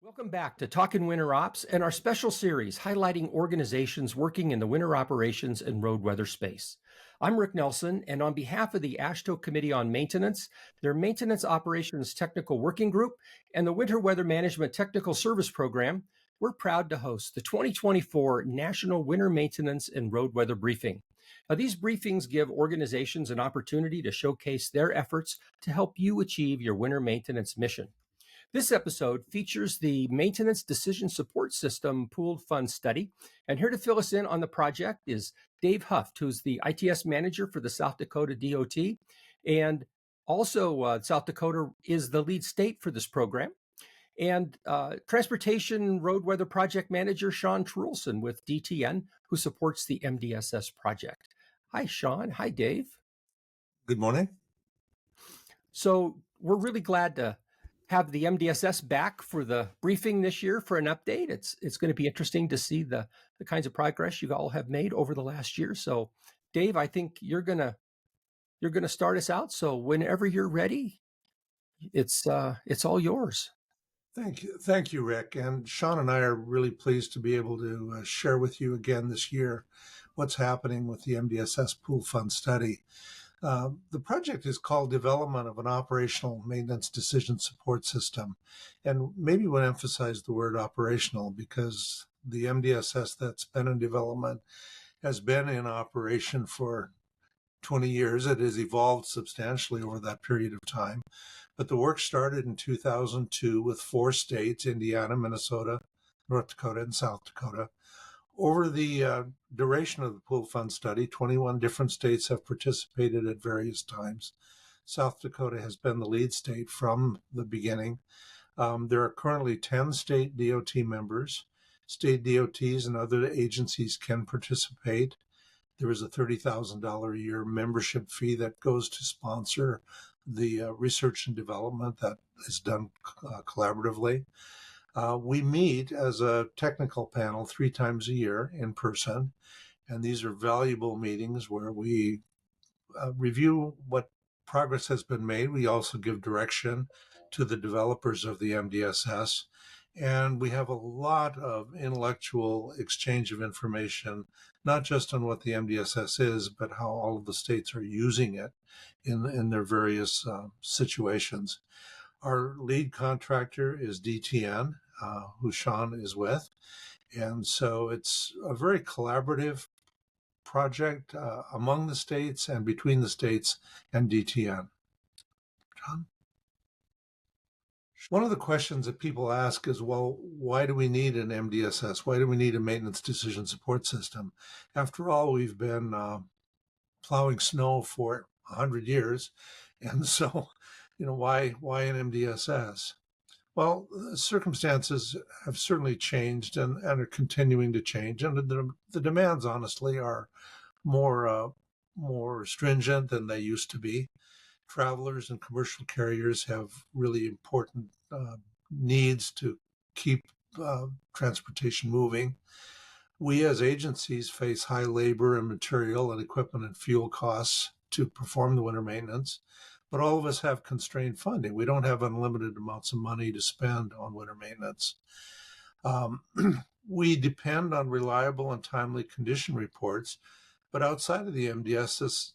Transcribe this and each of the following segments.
Welcome back to Talkin' Winter Ops and our special series highlighting organizations working in the winter operations and road weather space. I'm Rick Nelson, and on behalf of the AASHTO Committee on Maintenance, their Maintenance Operations Technical Working Group, and the Winter Weather Management Technical Service Program, we're proud to host the 2024 National Winter Maintenance and Road Weather Briefing. Now, these briefings give organizations an opportunity to showcase their efforts to help you achieve your winter maintenance mission. This episode features the Maintenance Decision Support System Pooled Fund Study. And here to fill us in on the project is Dave.Huft, who's the ITS manager for the South Dakota DOT. And also, South Dakota is the lead state for this program. And Transportation Road Weather Project Manager Shawn Truelson with DTN, who supports the MDSS project. Hi, Shawn. Hi, Dave. Good morning. So we're really glad to have the MDSS back for the briefing this year for an update. It's going to be interesting to see the kinds of progress you all have made over the last year. So, Dave, I think you're gonna start us out. So whenever you're ready, it's all yours. Thank you, Rick. And Shawn and I are really pleased to be able to share with you again this year what's happening with the MDSS Pool Fund Study. The project is called Development of an Operational Maintenance Decision Support System. And maybe we'll emphasize the word operational because the MDSS that's been in development has been in operation for 20 years. It has evolved substantially over that period of time. But the work started in 2002 with 4 states, Indiana, Minnesota, North Dakota, and South Dakota. Over the duration of the Pool Fund Study, 21 different states have participated at various times. South Dakota has been the lead state from the beginning. There are currently 10 state DOT members. State DOTs and other agencies can participate. There is a $30,000 a year membership fee that goes to sponsor the research and development that is done collaboratively. We meet as a technical panel 3 times a year in person, and these are valuable meetings where we review what progress has been made. We also give direction to the developers of the MDSS, and we have a lot of intellectual exchange of information, not just on what the MDSS is, but how all of the states are using it in their various situations. Our lead contractor is DTN, who Shawn is with. And so it's a very collaborative project among the states and between the states and DTN. Shawn? One of the questions that people ask is, well, why do we need an MDSS? Why do we need a maintenance decision support system? After all, we've been plowing snow for 100 years. And so, why an MDSS? Well, the circumstances have certainly changed and are continuing to change. And the demands, honestly, are more stringent than they used to be. Travelers and commercial carriers have really important needs to keep transportation moving. We as agencies face high labor and material and equipment and fuel costs to perform the winter maintenance, but all of us have constrained funding. We don't have unlimited amounts of money to spend on winter maintenance. We depend on reliable and timely condition reports, but outside of the MDSS,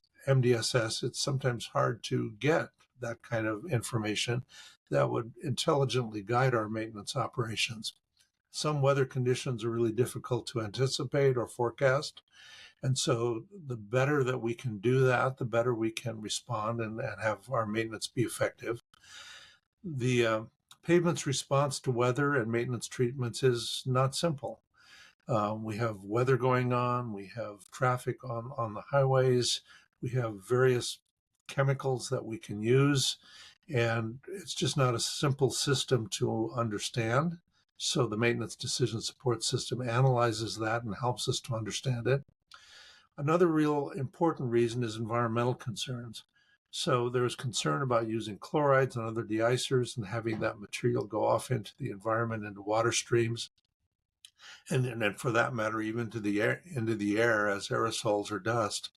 it's sometimes hard to get that kind of information that would intelligently guide our maintenance operations. Some weather conditions are really difficult to anticipate or forecast. And so the better that we can do that, the better we can respond and have our maintenance be effective. The pavement's response to weather and maintenance treatments is not simple. We have weather going on, we have traffic on the highways, we have various chemicals that we can use, and it's just not a simple system to understand. So the maintenance decision support system analyzes that and helps us to understand it. Another real important reason is environmental concerns. So there's concern about using chlorides and other deicers and having that material go off into the environment, into water streams, and for that matter, even into the air as aerosols or dust.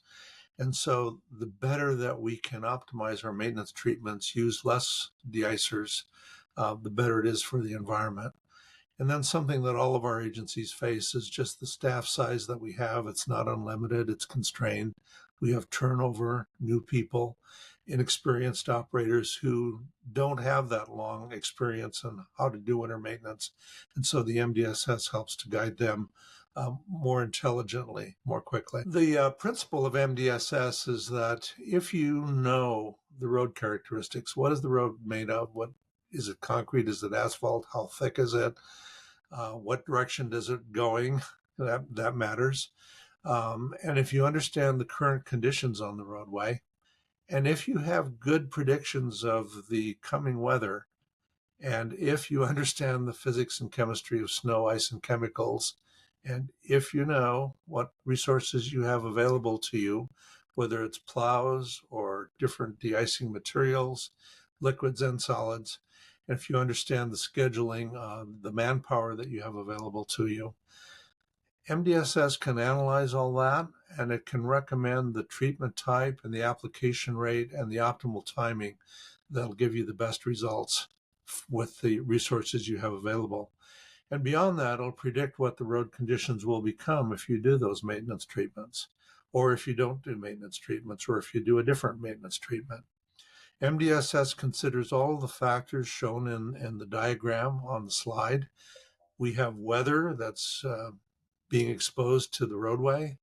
And so the better that we can optimize our maintenance treatments, use less deicers, the better it is for the environment. And then something that all of our agencies face is just the staff size that we have. It's not unlimited, it's constrained. We have turnover, new people, inexperienced operators who don't have that long experience on how to do winter maintenance. And so the MDSS helps to guide them more intelligently, more quickly. The principle of MDSS is that if you know the road characteristics, what is the road made of? What is it, concrete? Is it asphalt? How thick is it? What direction is it going? That matters. And if you understand the current conditions on the roadway, and if you have good predictions of the coming weather, and if you understand the physics and chemistry of snow, ice, and chemicals, and if you know what resources you have available to you, whether it's plows or different de-icing materials, liquids and solids, and if you understand the scheduling, the manpower that you have available to you, MDSS can analyze all that, and it can recommend the treatment type and the application rate and the optimal timing that'll give you the best results with the resources you have available. And beyond that, it'll predict what the road conditions will become if you do those maintenance treatments, or if you don't do maintenance treatments, or if you do a different maintenance treatment. MDSS considers all the factors shown in the diagram on the slide. We have weather that's being exposed to the roadway.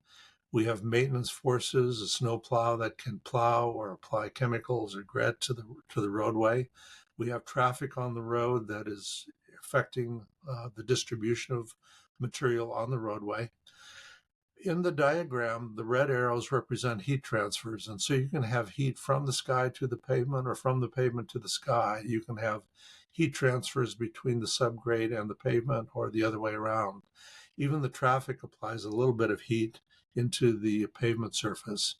We have maintenance forces, a snow plow that can plow or apply chemicals or grit to the roadway. We have traffic on the road that is affecting the distribution of material on the roadway. In the diagram, the red arrows represent heat transfers. And so you can have heat from the sky to the pavement or from the pavement to the sky. You can have heat transfers between the subgrade and the pavement or the other way around. Even the traffic applies a little bit of heat into the pavement surface.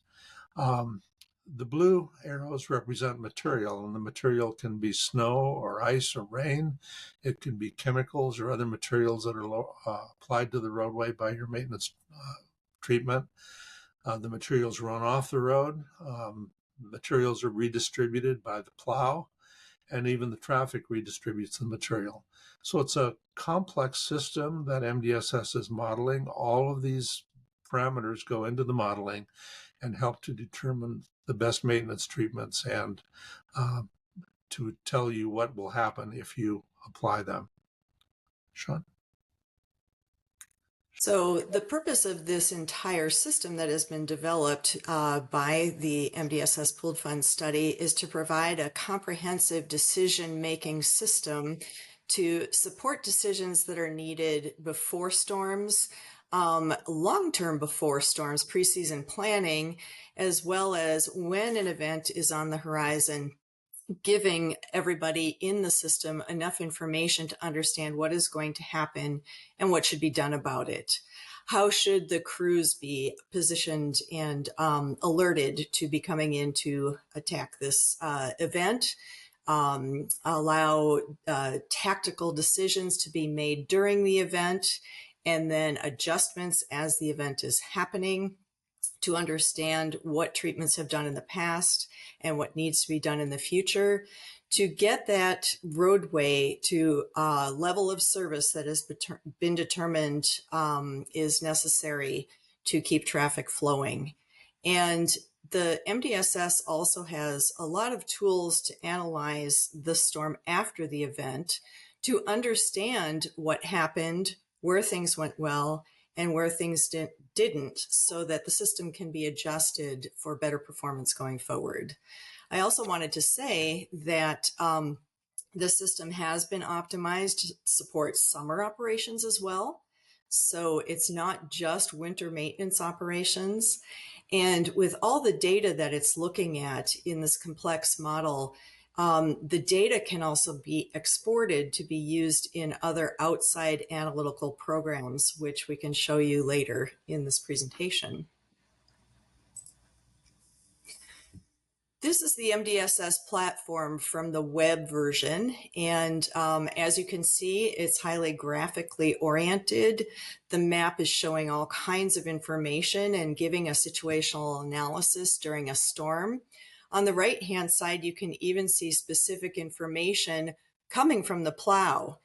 The blue arrows represent material, and the material can be snow or ice or rain. It can be chemicals or other materials that are applied to the roadway by your maintenance treatment. The materials run off the road. Materials are redistributed by the plow, and even the traffic redistributes the material. So it's a complex system that MDSS is modeling. All of these parameters go into the modeling and help to determine the best maintenance treatments and to tell you what will happen if you apply them. Shawn? So the purpose of this entire system that has been developed by the MDSS Pooled Fund study is to provide a comprehensive decision-making system to support decisions that are needed before storms, long-term before storms, pre-season planning, as well as when an event is on the horizon, giving everybody in the system enough information to understand what is going to happen and what should be done about it. How should the crews be positioned and alerted to be coming in to attack this event? Allow tactical decisions to be made during the event, and then adjustments as the event is happening, to understand what treatments have done in the past and what needs to be done in the future, to get that roadway to a level of service that has been determined is necessary to keep traffic flowing. And the MDSS also has a lot of tools to analyze the storm after the event, to understand what happened, where things went well, and where things didn't, so that the system can be adjusted for better performance going forward. I also wanted to say that the system has been optimized to support summer operations as well. So it's not just winter maintenance operations. And with all the data that it's looking at in this complex model, the data can also be exported to be used in other outside analytical programs, which we can show you later in this presentation. This is the MDSS platform from the web version, and as you can see, it's highly graphically oriented. The map is showing all kinds of information and giving a situational analysis during a storm. On the right-hand side, you can even see specific information coming from the plow.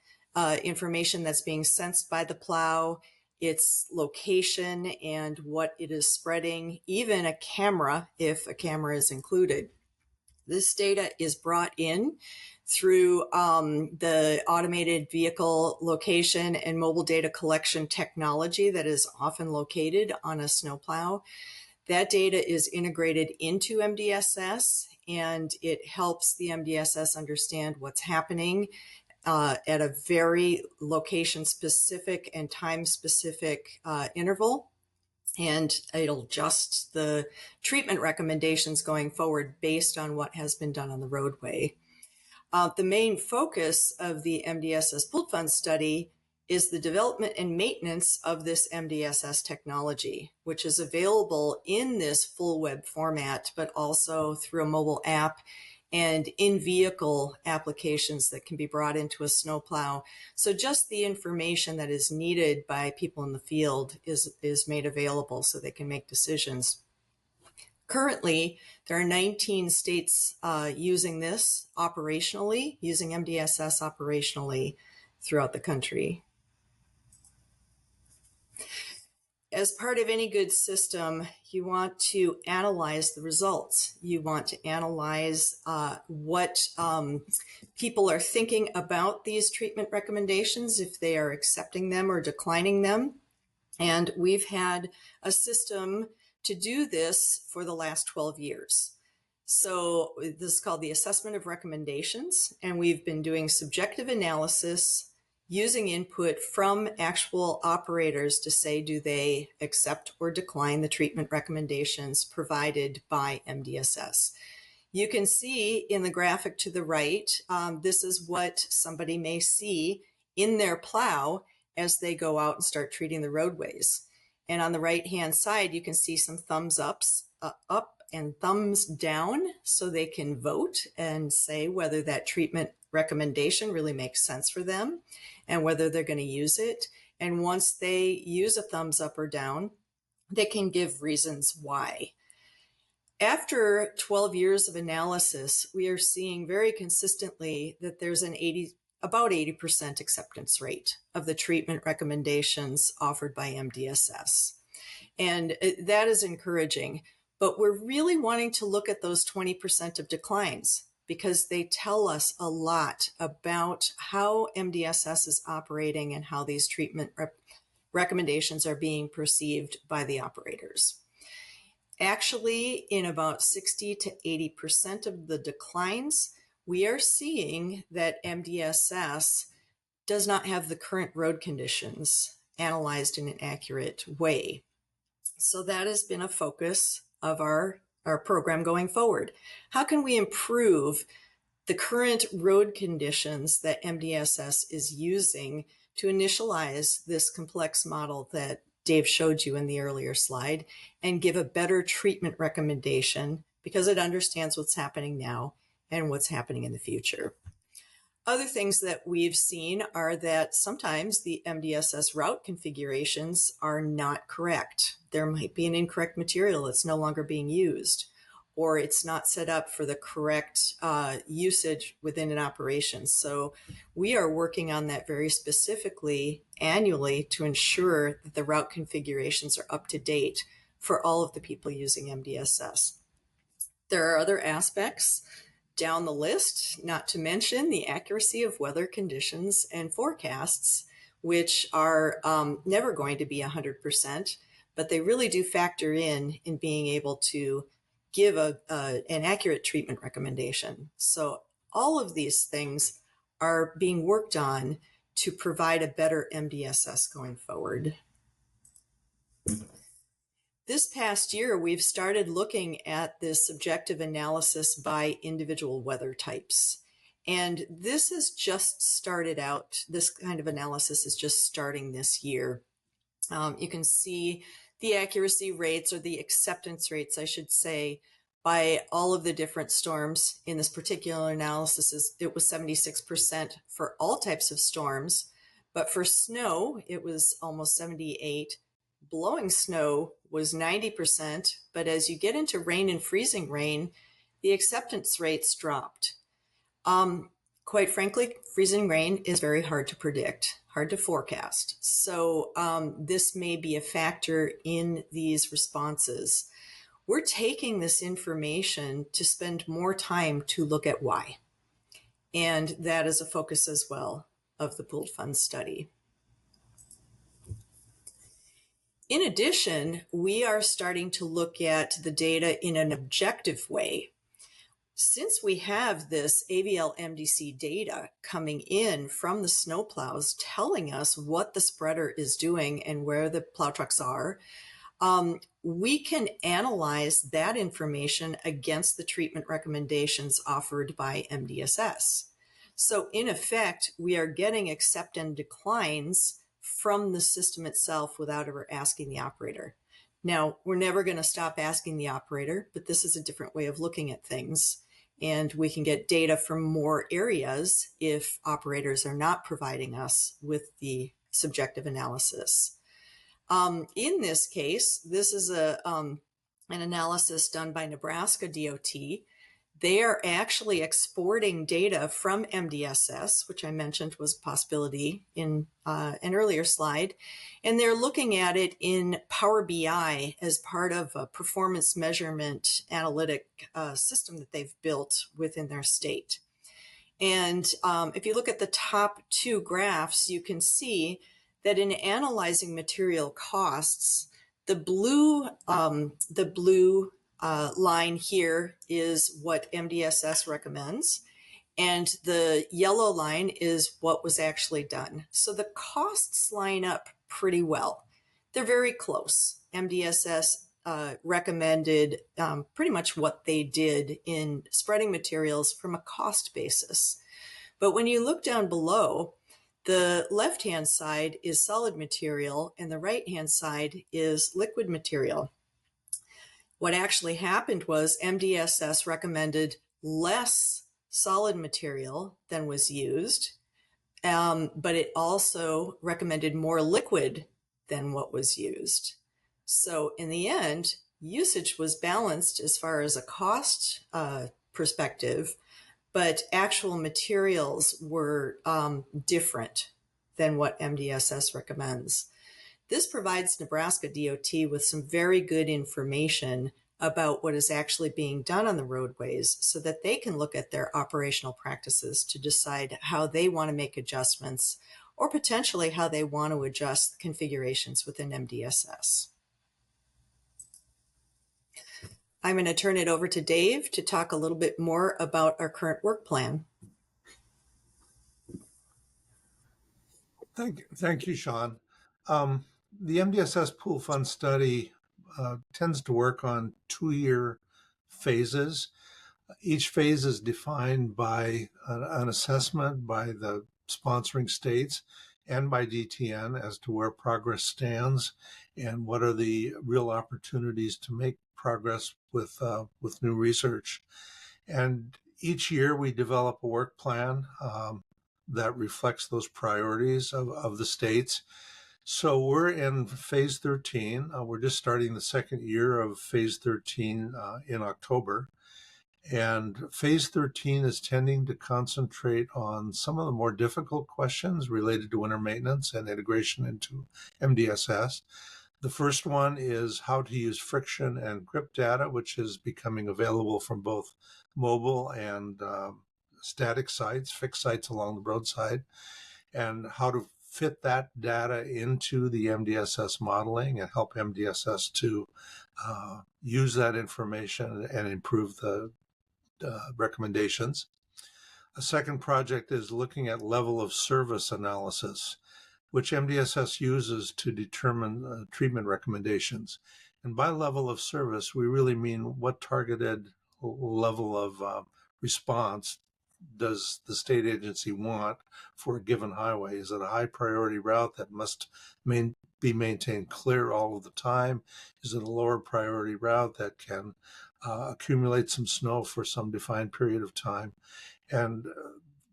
information that's being sensed by the plow, its location and what it is spreading, even a camera if a camera is included. This data is brought in through the automated vehicle location and mobile data collection technology that is often located on a snowplow. That data is integrated into MDSS, and it helps the MDSS understand what's happening at a very location-specific and time-specific interval. And it'll adjust the treatment recommendations going forward based on what has been done on the roadway. The main focus of the MDSS Pooled Fund study is the development and maintenance of this MDSS technology, which is available in this full web format, but also through a mobile app and in-vehicle applications that can be brought into a snowplow. So just the information that is needed by people in the field is made available so they can make decisions. Currently, there are 19 states using this operationally, using MDSS operationally throughout the country. As part of any good system, you want to analyze the results. You want to analyze what people are thinking about these treatment recommendations, if they are accepting them or declining them. And we've had a system to do this for the last 12 years. So this is called the assessment of recommendations, and we've been doing subjective analysis using input from actual operators to say, do they accept or decline the treatment recommendations provided by MDSS? You can see in the graphic to the right, this is what somebody may see in their plow as they go out and start treating the roadways. And on the right-hand side, you can see some thumbs up and thumbs down, so they can vote and say whether that treatment recommendation really makes sense for them and whether they're going to use it. And once they use a thumbs up or down, they can give reasons why. After 12 years of analysis, we are seeing very consistently that there's about 80% acceptance rate of the treatment recommendations offered by MDSS. And that is encouraging. But we're really wanting to look at those 20% of declines because they tell us a lot about how MDSS is operating and how these treatment recommendations are being perceived by the operators. Actually, in about 60 to 80% of the declines, we are seeing that MDSS does not have the current road conditions analyzed in an accurate way. So that has been a focus of our program going forward. How can we improve the current road conditions that MDSS is using to initialize this complex model that Dave showed you in the earlier slide and give a better treatment recommendation because it understands what's happening now and what's happening in the future? Other things that we've seen are that sometimes the MDSS route configurations are not correct. There might be an incorrect material that's no longer being used, or it's not set up for the correct usage within an operation. So we are working on that very specifically annually to ensure that the route configurations are up to date for all of the people using MDSS. There are other aspects down the list, not to mention the accuracy of weather conditions and forecasts, which are never going to be 100%, but they really do factor in being able to give an accurate treatment recommendation. So all of these things are being worked on to provide a better MDSS going forward. This past year, we've started looking at this subjective analysis by individual weather types. And this has just started out. This kind of analysis is just starting this year. You can see the accuracy rates, or the acceptance rates, I should say, by all of the different storms. In this particular analysis, it was 76% for all types of storms. But for snow, it was almost 78%. Blowing snow was 90%, but as you get into rain and freezing rain, the acceptance rates dropped. Quite frankly, freezing rain is very hard to predict, hard to forecast. So this may be a factor in these responses. We're taking this information to spend more time to look at why. And that is a focus as well of the pooled funds study. In addition, we are starting to look at the data in an objective way. Since we have this AVL MDC data coming in from the snowplows telling us what the spreader is doing and where the plow trucks are, we can analyze that information against the treatment recommendations offered by MDSS. So in effect, we are getting accept and declines from the system itself without ever asking the operator. Now, we're never going to stop asking the operator, but this is a different way of looking at things. And we can get data from more areas if operators are not providing us with the subjective analysis. In this case, this is an analysis done by Nebraska DOT. They are actually exporting data from MDSS, which I mentioned was a possibility in an earlier slide, and they're looking at it in Power BI as part of a performance measurement analytic system that they've built within their state. And if you look at the top two graphs, you can see that in analyzing material costs, the blue line here is what MDSS recommends, and the yellow line is what was actually done. So the costs line up pretty well. They're very close. MDSS recommended pretty much what they did in spreading materials from a cost basis. But when you look down below, the left-hand side is solid material and the right-hand side is liquid material. What actually happened was MDSS recommended less solid material than was used, but it also recommended more liquid than what was used. So in the end, usage was balanced as far as a cost perspective, but actual materials were different than what MDSS recommends. This provides Nebraska DOT with some very good information about what is actually being done on the roadways so that they can look at their operational practices to decide how they want to make adjustments or potentially how they want to adjust configurations within MDSS. I'm going to turn it over to Dave to talk a little bit more about our current work plan. Thank you, Shawn. The MDSS Pool Fund study tends to work on 2-year phases. Each phase is defined by an assessment by the sponsoring states and by DTN as to where progress stands and what are the real opportunities to make progress with new research. And each year we develop a work plan that reflects those priorities of the states. So we're in phase 13. We're just starting the second year of phase 13 in October. And phase 13 is tending to concentrate on some of the more difficult questions related to winter maintenance and integration into MDSS. The first one is how to use friction and grip data, which is becoming available from both mobile and static sites, fixed sites along the roadside, and how to fit that data into the MDSS modeling and help MDSS to use that information and improve the recommendations. A second project is looking at level of service analysis, which MDSS uses to determine treatment recommendations. And by level of service, we really mean what targeted level of response does the state agency want for a given highway? Is it a high priority route that must be maintained clear all of the time? Is it a lower priority route that can accumulate some snow for some defined period of time? And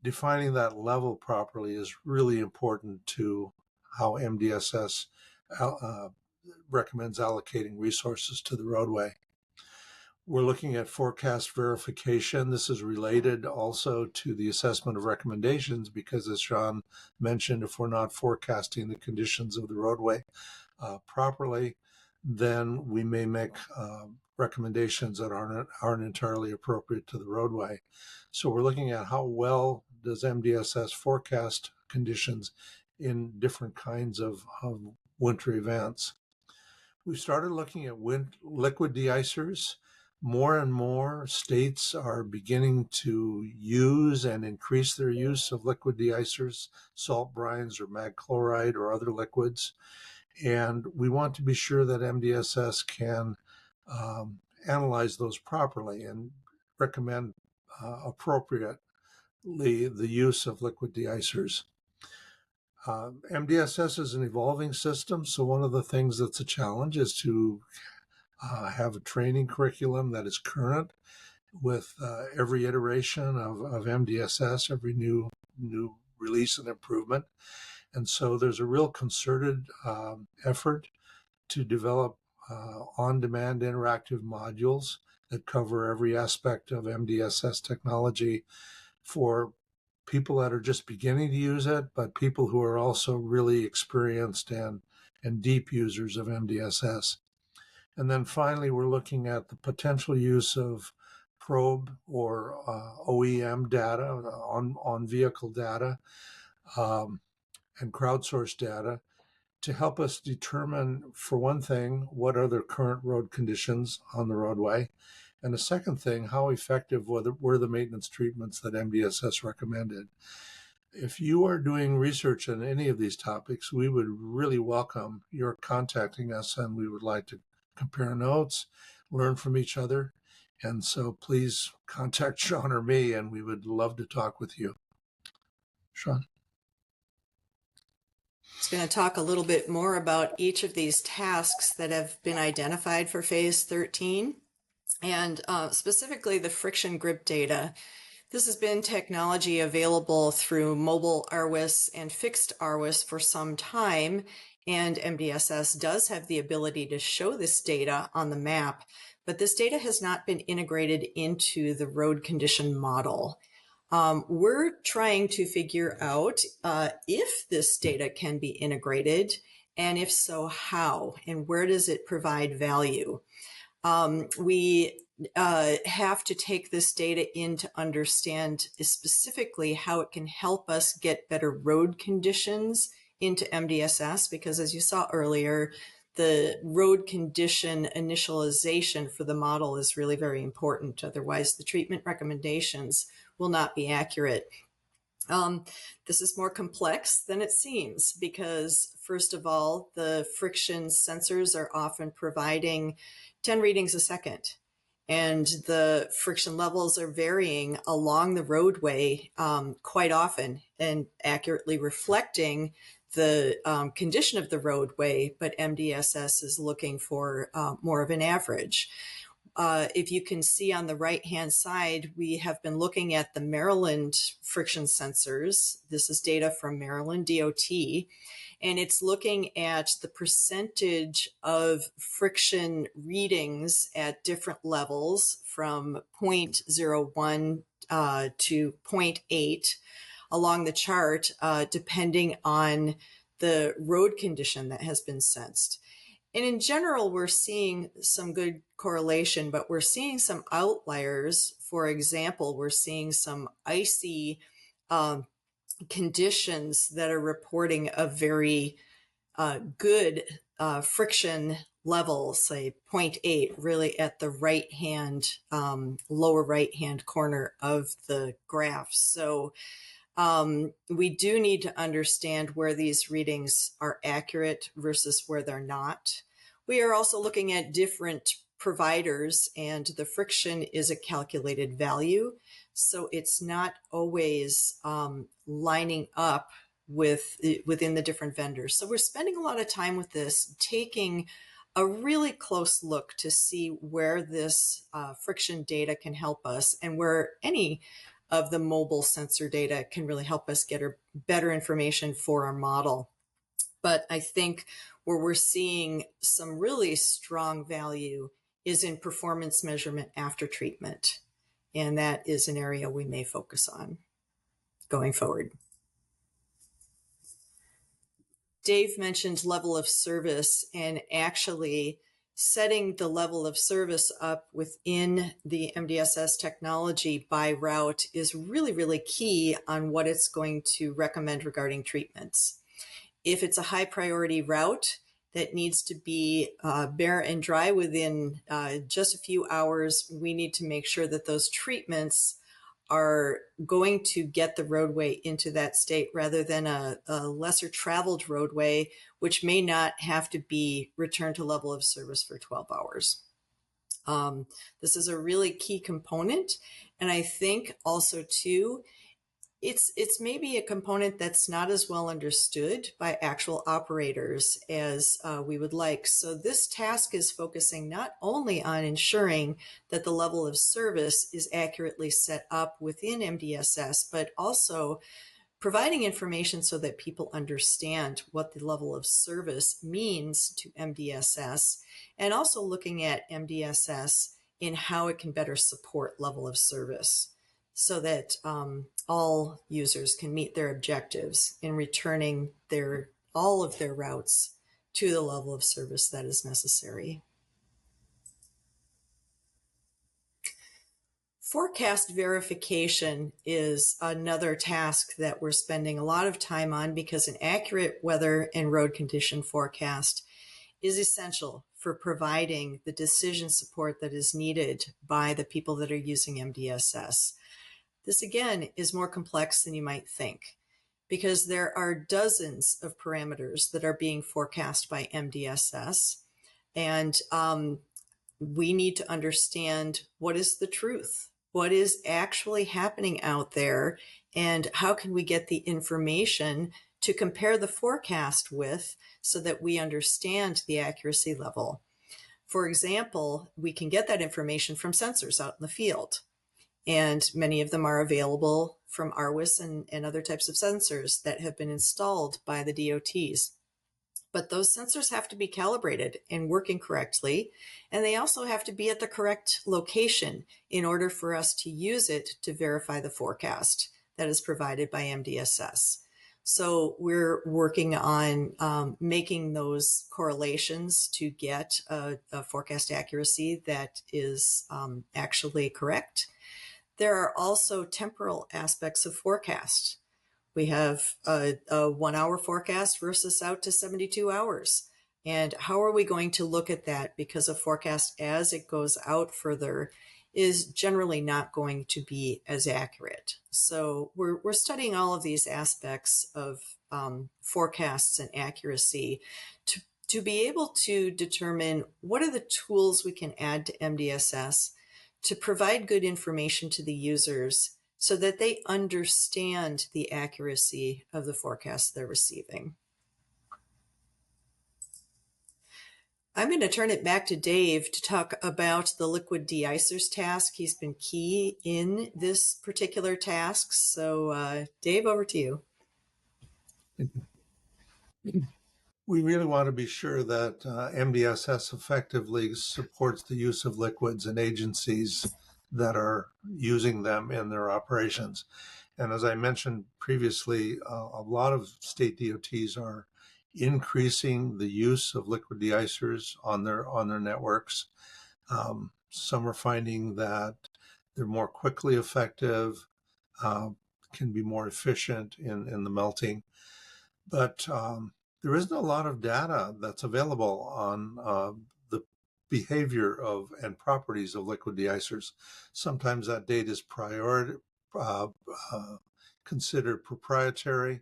defining that level properly is really important to how MDSS recommends allocating resources to the roadway. We're looking at forecast verification. This is related also to the assessment of recommendations because, as Shawn mentioned, if we're not forecasting the conditions of the roadway properly, then we may make recommendations that aren't entirely appropriate to the roadway. So we're looking at how well does MDSS forecast conditions in different kinds of winter events. We started looking at liquid de-icers. More and more states are beginning to use and increase their use of liquid de-icers, salt brines or mag chloride or other liquids. And we want to be sure that MDSS can analyze those properly and recommend appropriately the use of liquid de-icers. MDSS is an evolving system, so one of the things that's a challenge is to have a training curriculum that is current with every iteration of MDSS, every new release and improvement. And so there's a real concerted effort to develop on-demand interactive modules that cover every aspect of MDSS technology for people that are just beginning to use it, but people who are also really experienced and deep users of MDSS. And then finally, we're looking at the potential use of probe or OEM data, on vehicle data, and crowdsourced data to help us determine, for one thing, what are the current road conditions on the roadway, and the second thing, how effective were the maintenance treatments that MDSS recommended. If you are doing research on any of these topics, we would really welcome your contacting us, and we would like to compare notes, learn from each other. And so please contact Shawn or me, and we would love to talk with you. Shawn? I was going to talk a little bit more about each of these tasks that have been identified for phase 13, and specifically the friction grip data. This has been technology available through mobile RWIS and fixed RWIS for some time, and MDSS does have the ability to show this data on the map, but this data has not been integrated into the road condition model. We're trying to figure out if this data can be integrated, and if so, how, and where does it provide value. We have to take this data in to understand specifically how it can help us get better road conditions into MDSS, because as you saw earlier, the road condition initialization for the model is really very important. Otherwise, the treatment recommendations will not be accurate. This is more complex than it seems because, first of all, the friction sensors are often providing 10 readings a second, and the friction levels are varying along the roadway quite often and accurately reflecting the condition of the roadway, but MDSS is looking for more of an average. If you can see on the right-hand side, we have been looking at the Maryland friction sensors. This is data from Maryland DOT, and it's looking at the percentage of friction readings at different levels from 0.01 to 0.8 along the chart, depending on the road condition that has been sensed. And in general, we're seeing some good correlation, but we're seeing some outliers. For example, we're seeing some icy conditions that are reporting a very good friction level, say 0.8, really at the right-hand, lower right-hand corner of the graph. So we do need to understand where these readings are accurate versus where they're not. We are also looking at different providers, and the friction is a calculated value. So it's not always lining up within the different vendors. So we're spending a lot of time with this, taking a really close look to see where this friction data can help us and where any of the mobile sensor data can really help us get better information for our model. But I think where we're seeing some really strong value is in performance measurement after treatment. And that is an area we may focus on going forward. Dave mentioned level of service, and actually setting the level of service up within the MDSS technology by route is really, really key on what it's going to recommend regarding treatments. If it's a high priority route that needs to be bare and dry within just a few hours, we need to make sure that those treatments are going to get the roadway into that state rather than a lesser traveled roadway, which may not have to be returned to level of service for 12 hours. This is a really key component. And I think also too, it's maybe a component that's not as well understood by actual operators as we would like. So this task is focusing not only on ensuring that the level of service is accurately set up within MDSS, but also providing information so that people understand what the level of service means to MDSS, and also looking at MDSS in how it can better support level of service, so that all users can meet their objectives in returning all of their routes to the level of service that is necessary. Forecast verification is another task that we're spending a lot of time on, because an accurate weather and road condition forecast is essential for providing the decision support that is needed by the people that are using MDSS. This, again, is more complex than you might think, because there are dozens of parameters that are being forecast by MDSS, and we need to understand what is the truth, what is actually happening out there, and how can we get the information to compare the forecast with so that we understand the accuracy level. For example, we can get that information from sensors out in the field, and many of them are available from ARWIS and other types of sensors that have been installed by the DOTs. But those sensors have to be calibrated and working correctly, and they also have to be at the correct location in order for us to use it to verify the forecast that is provided by MDSS. So we're working on making those correlations to get a forecast accuracy that is actually correct. There are also temporal aspects of forecast. We have a 1 hour forecast versus out to 72 hours. And how are we going to look at that? Because a forecast as it goes out further is generally not going to be as accurate. So we're studying all of these aspects of forecasts and accuracy to be able to determine what are the tools we can add to MDSS to provide good information to the users so that they understand the accuracy of the forecast they're receiving. I'm going to turn it back to Dave to talk about the liquid de-icers task. He's been key in this particular task. So Dave, over to you. We really want to be sure that MDSS effectively supports the use of liquids and agencies that are using them in their operations. And as I mentioned previously, a lot of state DOTs are increasing the use of liquid de-icers on their networks. Some are finding that they're more quickly effective, can be more efficient in the melting. But there isn't a lot of data that's available on the behavior of and properties of liquid de-icers. Sometimes that data is considered proprietary.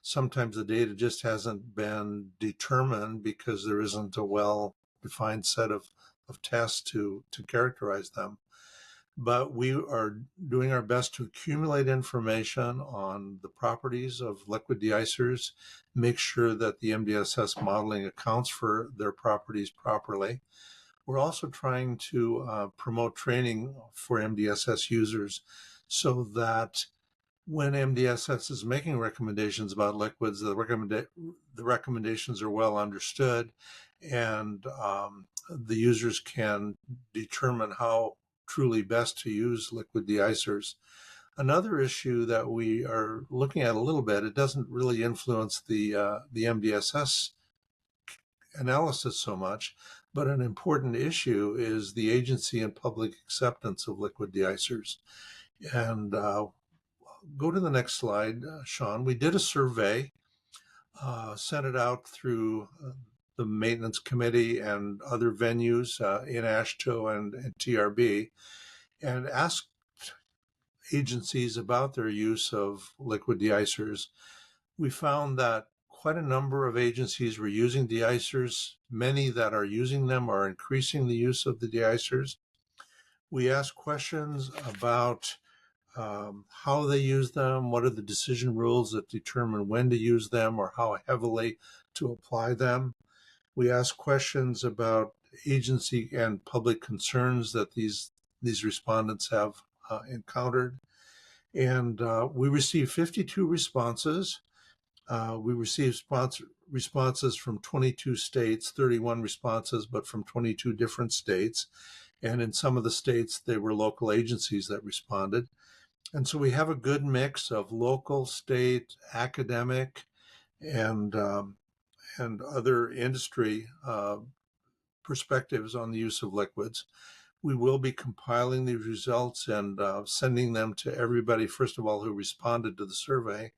Sometimes the data just hasn't been determined because there isn't a well-defined set of tests to characterize them. But we are doing our best to accumulate information on the properties of liquid de-icers, make sure that the MDSS modeling accounts for their properties properly. We're also trying to promote training for MDSS users so that when MDSS is making recommendations about liquids, the recommendations are well understood, and the users can determine how truly best to use liquid deicers. Another issue that we are looking at a little bit, it doesn't really influence the MDSS analysis so much, but an important issue is the agency and public acceptance of liquid deicers. And go to the next slide, Shawn. We did a survey, sent it out through the Maintenance Committee and other venues in AASHTO and TRB, and asked agencies about their use of liquid deicers. We found that quite a number of agencies were using deicers. Many that are using them are increasing the use of the deicers. We asked questions about how they use them, what are the decision rules that determine when to use them or how heavily to apply them. We asked questions about agency and public concerns that these respondents have encountered. And we received 52 responses. We received responses from 22 states, 31 responses, but from 22 different states. And in some of the states, they were local agencies that responded. And so we have a good mix of local, state, academic, and other industry perspectives on the use of liquids. We will be compiling these results and sending them to everybody, first of all, who responded to the survey,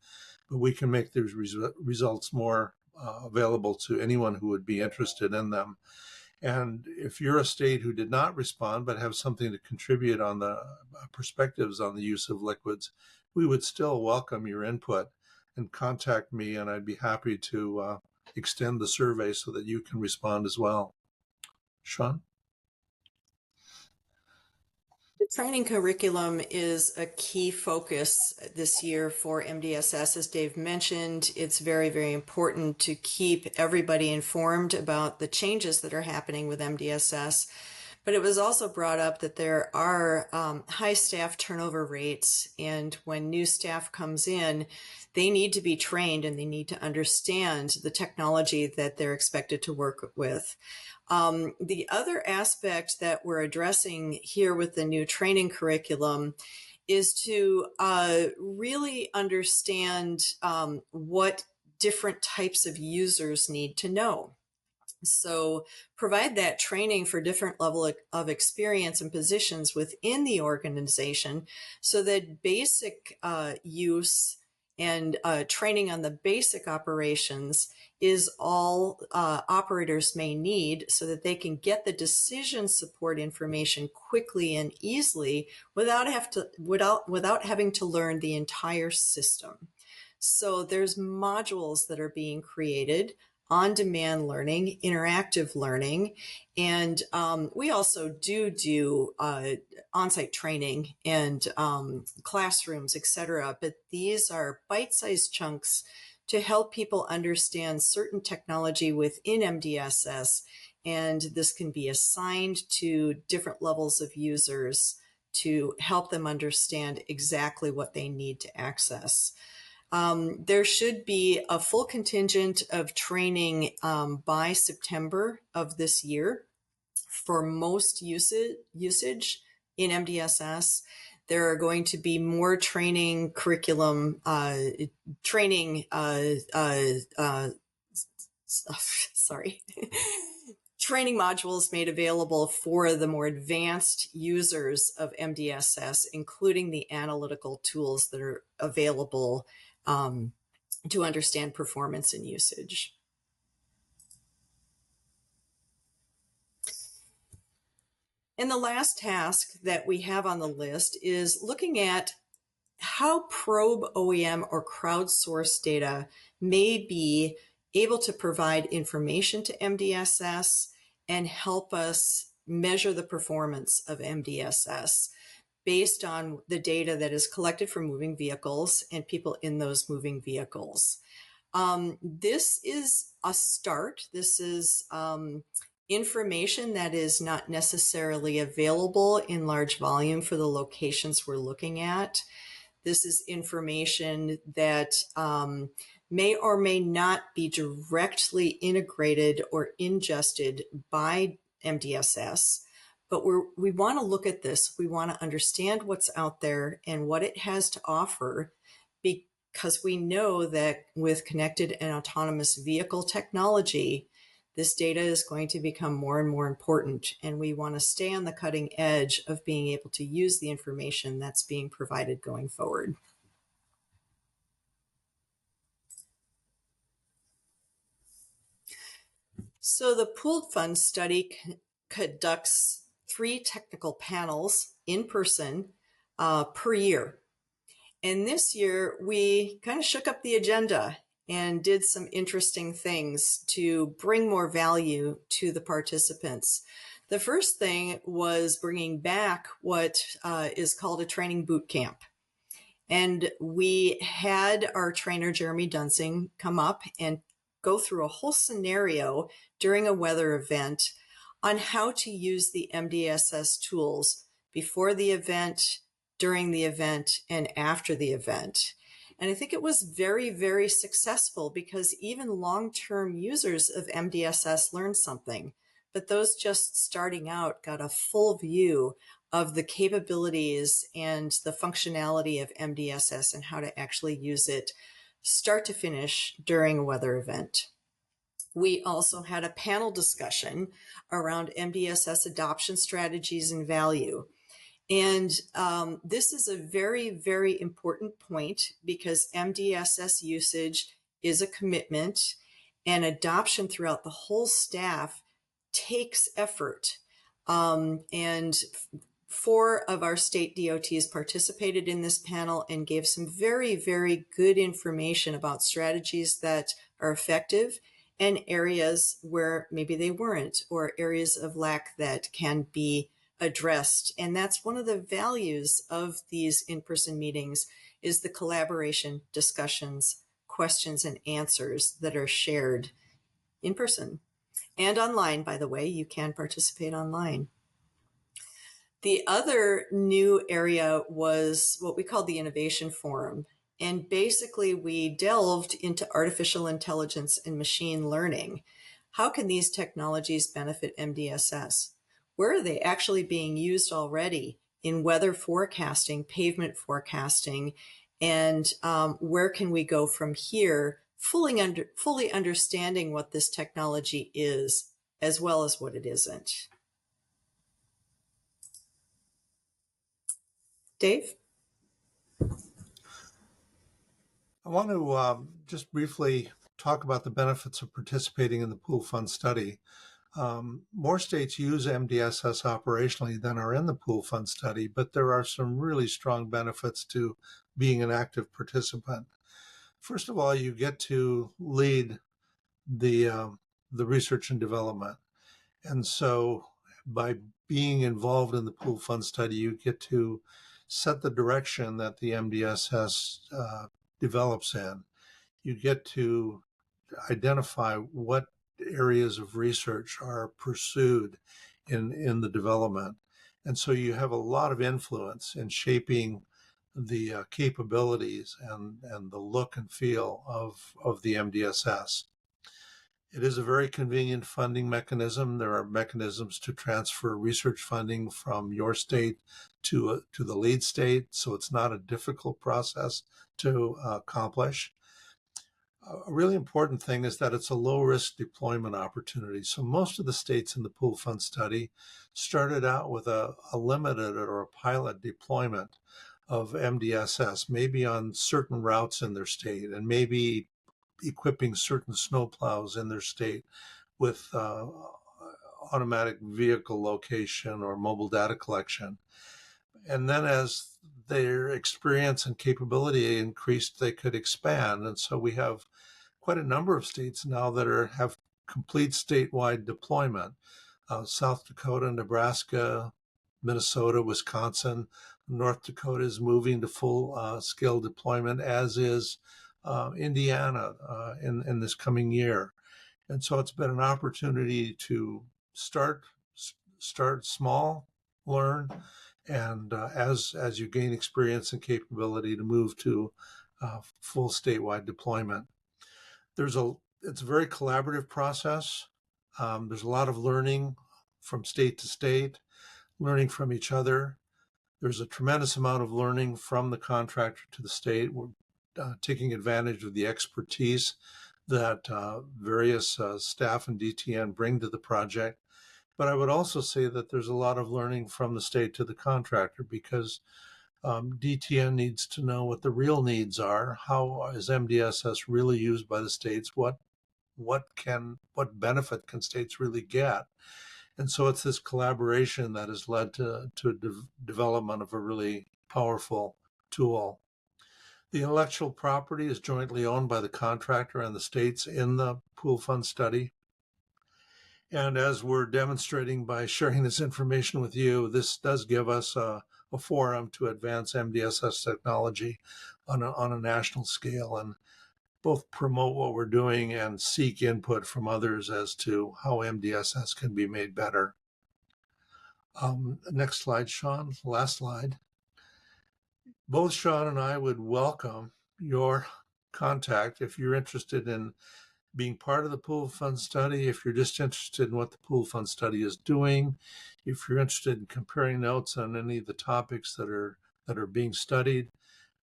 but we can make these results more available to anyone who would be interested in them. And if you're a state who did not respond but have something to contribute on the perspectives on the use of liquids, we would still welcome your input, and contact me, and I'd be happy to extend the survey so that you can respond as well. Shawn? The training curriculum is a key focus this year for MDSS. As Dave mentioned, it's very, very important to keep everybody informed about the changes that are happening with MDSS. But it was also brought up that there are high staff turnover rates, and when new staff comes in, they need to be trained and they need to understand the technology that they're expected to work with. The other aspect that we're addressing here with the new training curriculum is to really understand what different types of users need to know. So provide that training for different level of experience and positions within the organization so that basic use and training on the basic operations is all operators may need so that they can get the decision support information quickly and easily without having to learn the entire system. So there's modules that are being created, on-demand learning, interactive learning, and we also do on-site training and classrooms, etc. But these are bite-sized chunks to help people understand certain technology within MDSS, and this can be assigned to different levels of users to help them understand exactly what they need to access. There should be a full contingent of training by September of this year for most usage in MDSS. There are going to be more training curriculum, training modules made available for the more advanced users of MDSS, including the analytical tools that are available to understand performance and usage. And the last task that we have on the list is looking at how probe OEM or crowdsourced data may be able to provide information to MDSS and help us measure the performance of MDSS based on the data that is collected from moving vehicles and people in those moving vehicles. This is a start. This is information that is not necessarily available in large volume for the locations we're looking at. This is information that may or may not be directly integrated or ingested by MDSS. But we want to look at this. We want to understand what's out there and what it has to offer, because we know that with connected and autonomous vehicle technology, this data is going to become more and more important, and we want to stay on the cutting edge of being able to use the information that's being provided going forward. So the pooled funds study conducts 3 technical panels in person per year. And this year we kind of shook up the agenda and did some interesting things to bring more value to the participants. The first thing was bringing back what is called a training boot camp. And we had our trainer, Jeremy Dunsing, come up and go through a whole scenario during a weather event on how to use the MDSS tools before the event, during the event, and after the event. And I think it was very, very successful, because even long-term users of MDSS learned something, but those just starting out got a full view of the capabilities and the functionality of MDSS and how to actually use it start to finish during a weather event. We also had a panel discussion around MDSS adoption strategies and value. And this is a very, very important point, because MDSS usage is a commitment, and adoption throughout the whole staff takes effort. And 4 of our state DOTs participated in this panel and gave some very, very good information about strategies that are effective and areas where maybe they weren't, or areas of lack that can be addressed. And that's one of the values of these in-person meetings, is the collaboration, discussions, questions, and answers that are shared in person and online. By the way, you can participate online. The other new area was what we called the Innovation Forum. And basically, we delved into artificial intelligence and machine learning. How can these technologies benefit MDSS? Where are they actually being used already in weather forecasting, pavement forecasting, and where can we go from here, fully understanding what this technology is, as well as what it isn't? Dave? I want to just briefly talk about the benefits of participating in the pool fund study. More states use MDSS operationally than are in the pool fund study, but there are some really strong benefits to being an active participant. First of all, you get to lead the research and development. And so by being involved in the pool fund study, you get to set the direction that the MDSS develops in. You get to identify what areas of research are pursued in the development. And so you have a lot of influence in shaping the capabilities and the look and feel of the MDSS. It is a very convenient funding mechanism. There are mechanisms to transfer research funding from your state to the lead state, so it's not a difficult process to accomplish. A really important thing is that it's a low-risk deployment opportunity. So most of the states in the pool fund study started out with a limited or a pilot deployment of MDSS, maybe on certain routes in their state, and maybe equipping certain snowplows in their state with automatic vehicle location or mobile data collection. And then as their experience and capability increased, they could expand. And so we have quite a number of states now that have complete statewide deployment. South Dakota, Nebraska, Minnesota, Wisconsin, North Dakota is moving to full scale deployment, as is Indiana in this coming year. And so it's been an opportunity to start small, learn, and as you gain experience and capability to move to full statewide deployment. It's a very collaborative process. There's a lot of learning from state to state, learning from each other. There's a tremendous amount of learning from the contractor to the state. We're taking advantage of the expertise that various staff and DTN bring to the project. But I would also say that there's a lot of learning from the state to the contractor, because DTN needs to know what the real needs are. How is MDSS really used by the states? What benefit can states really get? And so it's this collaboration that has led to development of a really powerful tool. The intellectual property is jointly owned by the contractor and the states in the pool fund study. And as we're demonstrating by sharing this information with you, this does give us a forum to advance MDSS technology on a national scale, and both promote what we're doing and seek input from others as to how MDSS can be made better. Next slide, Shawn. Last slide. Both Shawn and I would welcome your contact if you're interested in being part of the pool fund study, if you're just interested in what the pool fund study is doing, if you're interested in comparing notes on any of the topics that are being studied,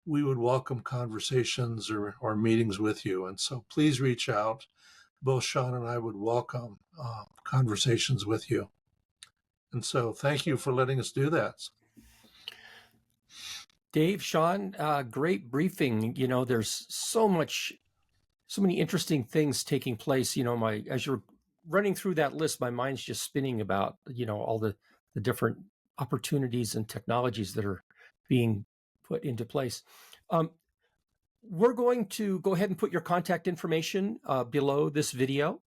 we would welcome conversations or meetings with you. And so please reach out. Both Shawn and I would welcome conversations with you. And so thank you for letting us do that. Dave, Shawn, great briefing. You know, there's so many interesting things taking place. You know, as you're running through that list, my mind's just spinning about, you know, all the different opportunities and technologies that are being put into place. We're going to go ahead and put your contact information below this video,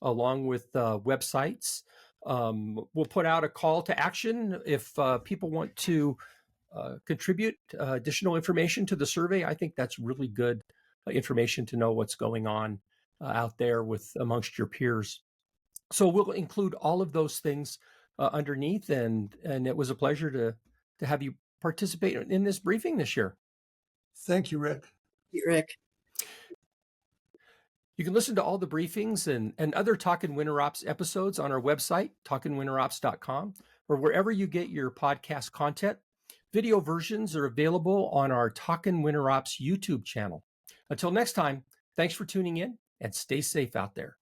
along with websites. We'll put out a call to action if people want to contribute additional information to the survey. I think that's really good information to know what's going on out there amongst your peers. So we'll include all of those things underneath, and it was a pleasure to have you participate in this briefing this year. Thank you, Rick. Rick. You can listen to all the briefings and other Talkin' Winter Ops episodes on our website, talkinwinterops.com, or wherever you get your podcast content. Video versions are available on our Talkin' Winter Ops YouTube channel. Until next time, thanks for tuning in and stay safe out there.